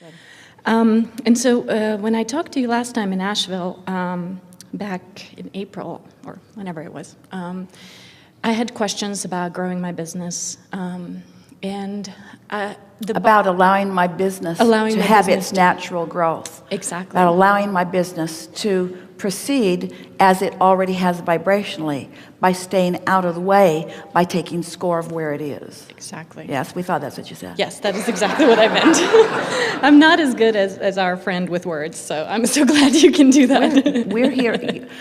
Good. And so when I talked to you last time in Nashville, back in April, or whenever it was, I had questions about growing my business. About allowing my business to have its natural growth. Exactly. About allowing my business to proceed as it already has vibrationally, by staying out of the way, by taking score of where it is. Exactly. Yes, we thought that's what you said. Yes, that is exactly what I meant. I'm not as good as our friend with words, so I'm so glad you can do that. We're here.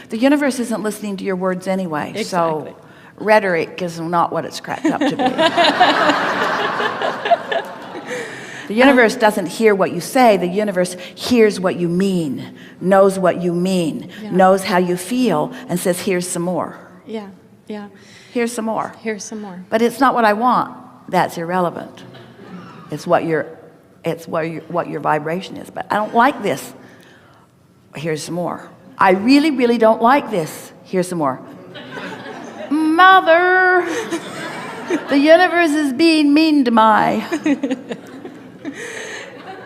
The universe isn't listening to your words anyway. Exactly. So rhetoric is not what it's cracked up to be. The universe doesn't hear what you say. The universe hears what you mean, knows what you mean, knows how you feel, and says, here's some more. Yeah, yeah. Here's some more. Here's some more. But it's not what I want. That's irrelevant. It's what your vibration is. But I don't like this. Here's some more. I really, really don't like this. Here's some more. Mother, the universe is being mean to my.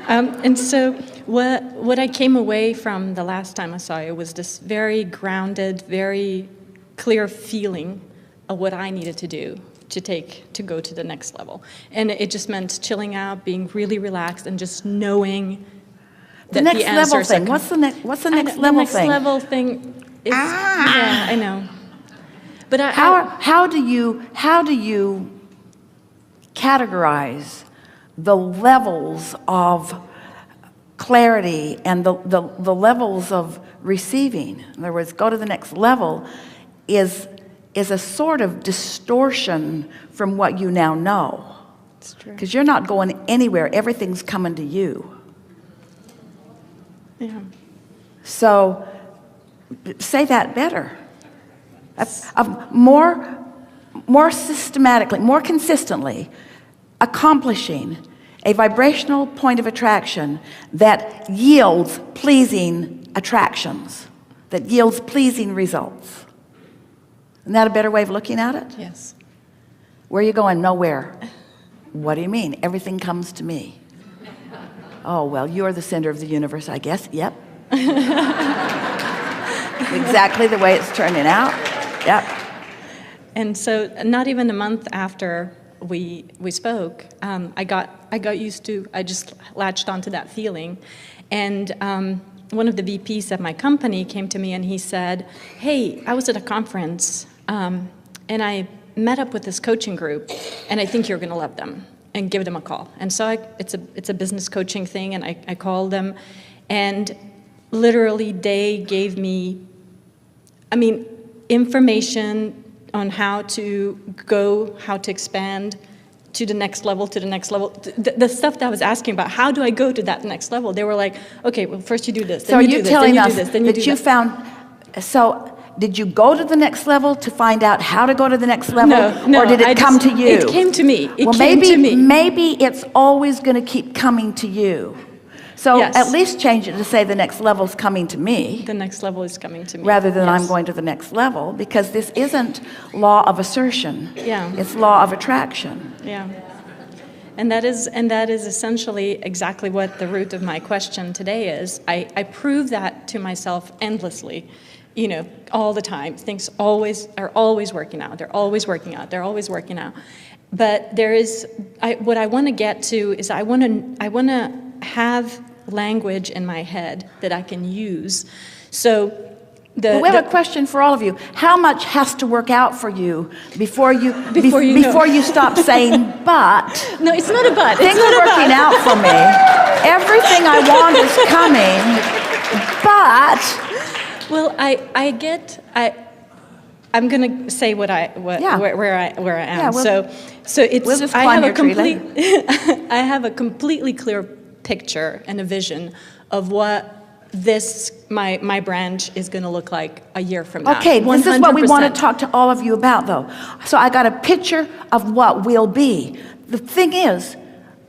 And so what I came away from the last time I saw you was this very grounded, very clear feeling of what I needed to do to go to the next level. And it just meant chilling out, being really relaxed, and just knowing that the level thing. What's the next level thing? The next level thing is, yeah, I know. But how do you categorize the levels of clarity and the levels of receiving? In other words, go to the next level is a sort of distortion from what you now know. It's true. Because you're not going anywhere. Everything's coming to you. Yeah. So say that better. More systematically, more consistently, accomplishing a vibrational point of attraction that yields pleasing attractions, that yields pleasing results. Isn't that a better way of looking at it? Yes. Where are you going? Nowhere. What do you mean? Everything comes to me. Oh, well, you're the center of the universe, I guess. Yep. Exactly the way it's turning out. Yep. And so not even a month after we spoke, I got used to, I just latched onto that feeling. And one of the VPs at my company came to me and he said, hey, I was at a conference and I met up with this coaching group and I think you're going to love them, and give them a call. And so it's a business coaching thing, and I called them, and literally they gave me, information on how to go, how to expand to the next level, The stuff that I was asking about, how do I go to that next level? They were like, okay, well, first you do this, then you do this, then you do this, then you do that. So did you go to the next level to find out how to go to the next level? No, or did it come to you? It came to me. Maybe it's always going to keep coming to you. So yes. At least change it to say the next level's coming to me. The next level is coming to me. Rather than yes. I'm going to the next level, because this isn't law of assertion. Yeah. It's law of attraction. Yeah. And that is essentially exactly what the root of my question today is. I prove that to myself endlessly, all the time. Things are always working out. They're always working out. They're always working out. But what I want to get to is I want to have language in my head that I can use. So we have a question for all of you. How much has to work out for you before you stop saying but? No, it's not a but. Things are working out for me. Everything I want is coming. But I'm going to say where I am. Yeah, so it's we'll just climb your tree later. I have a completely clear picture and a vision of what my branch is going to look like a year from now. Okay, 100%. This is what we want to talk to all of you about, though. So I got a picture of what will be. The thing is,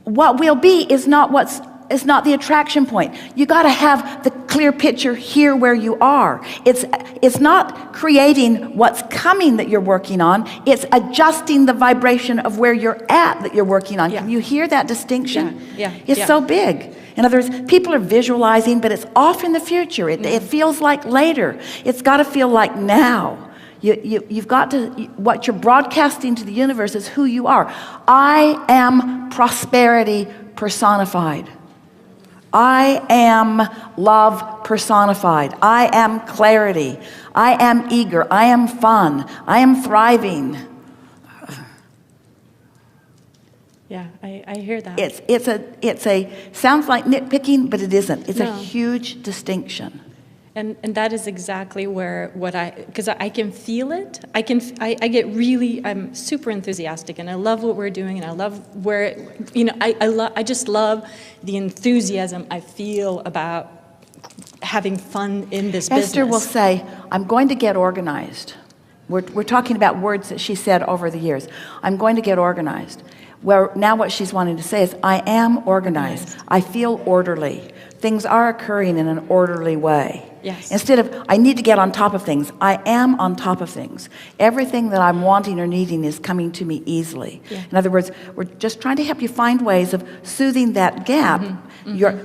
what will be is not the attraction point. You got to have the clear picture here where you are. It's not creating what's coming that you're working on. It's adjusting the vibration of where you're at that you're working on. Yeah. Can you hear that distinction? Yeah. It's so big. In other words, people are visualizing, but it's off in the future. It feels like later. It's got to feel like now. You've got to, what you're broadcasting to the universe is who you are. I am prosperity personified. I am love personified. I am clarity. I am eager. I am fun. I am thriving. Yeah, I hear that. It's a sounds like nitpicking, but it isn't. It's a huge distinction. And that is exactly because I can feel it. I'm super enthusiastic, and I love what we're doing, and I love I just love the enthusiasm I feel about having fun in this business. Esther will say, I'm going to get organized. We're talking about words that she said over the years. I'm going to get organized. Well, now what she's wanting to say is, I am organized. Yes. I feel orderly. Things are occurring in an orderly way. Yes. Instead of, I need to get on top of things, I am on top of things. Everything that I'm wanting or needing is coming to me easily. Yeah. In other words, we're just trying to help you find ways of soothing that gap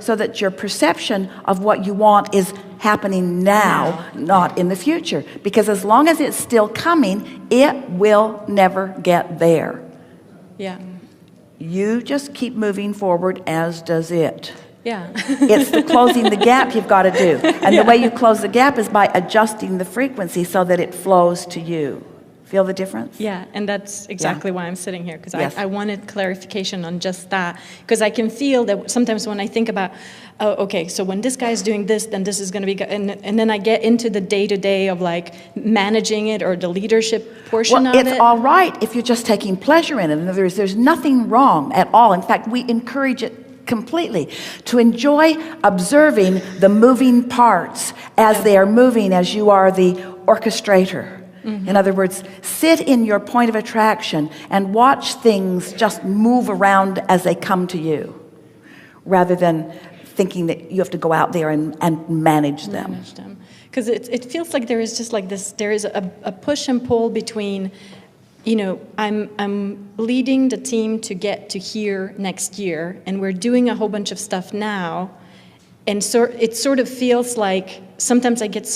so that your perception of what you want is happening now, not in the future. Because as long as it's still coming, it will never get there. Yeah. You just keep moving forward, as does it. Yeah. It's the closing the gap you've got to do. And the way you close the gap is by adjusting the frequency so that it flows to you. Feel the difference? Yeah, and that's exactly why I'm sitting here, because Yes. I wanted clarification on just that. Because I can feel that sometimes when I think about, oh, okay, so when this guy's doing this, then this is going to be, and then I get into the day-to-day of like managing it or the leadership portion of it. It's all right if you're just taking pleasure in it. In other words, there's nothing wrong at all. In fact, we encourage it completely to enjoy observing the moving parts as they are moving, as you are the orchestrator. In other words, sit in your point of attraction and watch things just move around as they come to you, rather than thinking that you have to go out there and manage them. Because it feels like there is just like this, there is a push and pull between, I'm leading the team to get to here next year, and we're doing a whole bunch of stuff now, and so it sort of feels like sometimes I get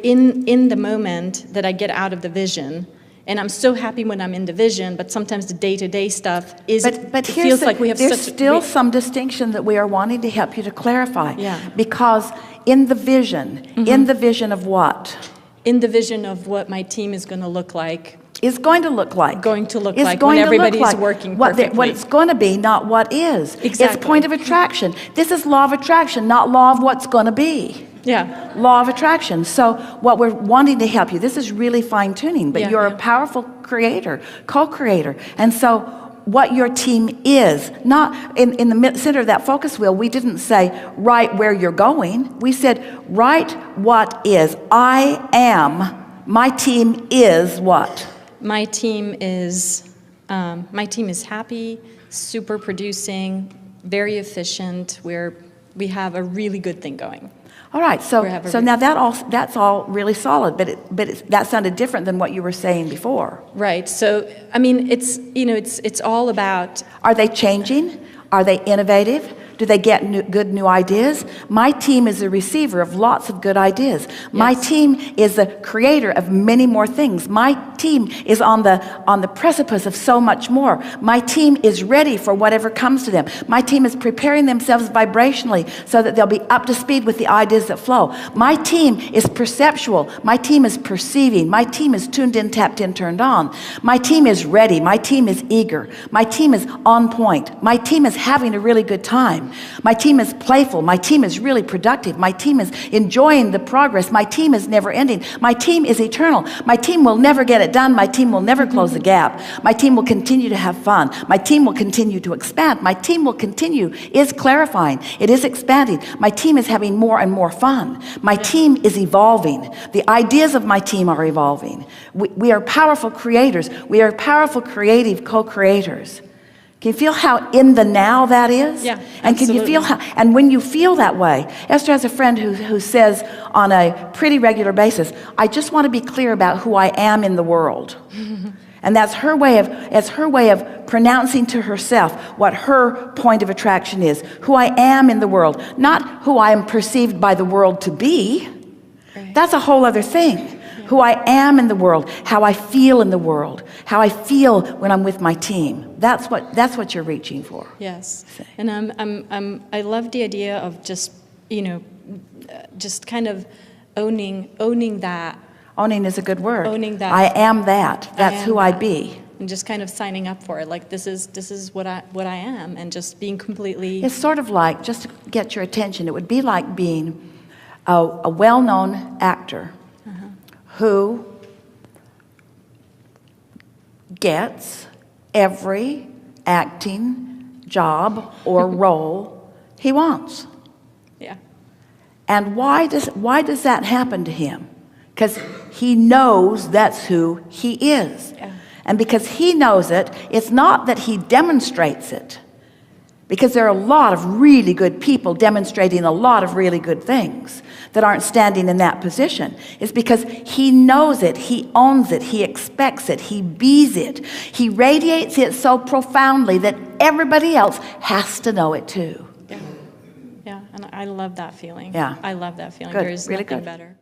in the moment that I get out of the vision, and I'm so happy when I'm in the vision, but sometimes the day-to-day stuff is. But it feels like we have there's still some distinction that we are wanting to help you to clarify. Yeah. Because in the vision, in the vision of what? In the vision of what my team is going to look like. Is going to look like. Going to look Is like going when to look everybody's like working what perfectly. what it's going to be, not what is. Exactly. It's point of attraction. This is law of attraction, not law of what's going to be. Yeah. Law of attraction. So what we're wanting to help you, this is really fine-tuning, but you're a powerful creator, co-creator. And so what your team is, not in the center of that focus wheel, we didn't say, write where you're going. We said, write what is. I am, my team is what? My team is happy, super producing, very efficient. We have a really good thing going. All right, so now that's all really solid, but that sounded different than what you were saying before. Right. So I mean, it's all about. Are they changing? Are they innovative? Do they get good new ideas? My team is a receiver of lots of good ideas. Yes. My team is the creator of many more things. My team is on the precipice of so much more. My team is ready for whatever comes to them. My team is preparing themselves vibrationally so that they'll be up to speed with the ideas that flow. My team is perceptual. My team is perceiving. My team is tuned in, tapped in, turned on. My team is ready. My team is eager. My team is on point. My team is having a really good time. My team is playful. My team is really productive. My team is enjoying the progress. My team is never ending. My team is eternal. My team will never get it done. My team will never close the gap. My team will continue to have fun. My team will continue to expand. My team will continue, is clarifying. It is expanding. My team is having more and more fun. My team is evolving. The ideas of my team are evolving. We are powerful creators. We are powerful creative co-creators. Can you feel how in the now that is? Yeah, and absolutely. Can you feel how, and when you feel that way, Esther has a friend who says on a pretty regular basis, I just want to be clear about who I am in the world. And that's her way of pronouncing to herself what her point of attraction is, who I am in the world, not who I am perceived by the world to be. Right. That's a whole other thing. Who I am in the world, how I feel in the world, how I feel when I'm with my team. That's what you're reaching for. Yes. And I love the idea of just, just kind of owning that. Owning is a good word. Owning that. I am that. That's who I be. And just kind of signing up for it. Like this is what I am, and just being completely. It's sort of like, just to get your attention, it would be like being a well-known actor who gets every acting job or role he wants. Yeah. And why does that happen to him? Because he knows that's who he is. Yeah. And because he knows it, it's not that he demonstrates it. Because there are a lot of really good people demonstrating a lot of really good things that aren't standing in that position. It's because he knows it, he owns it, he expects it, he bees it. He radiates it so profoundly that everybody else has to know it too. Yeah, and I love that feeling. Yeah. I love that feeling. Good. There's Really nothing good. better.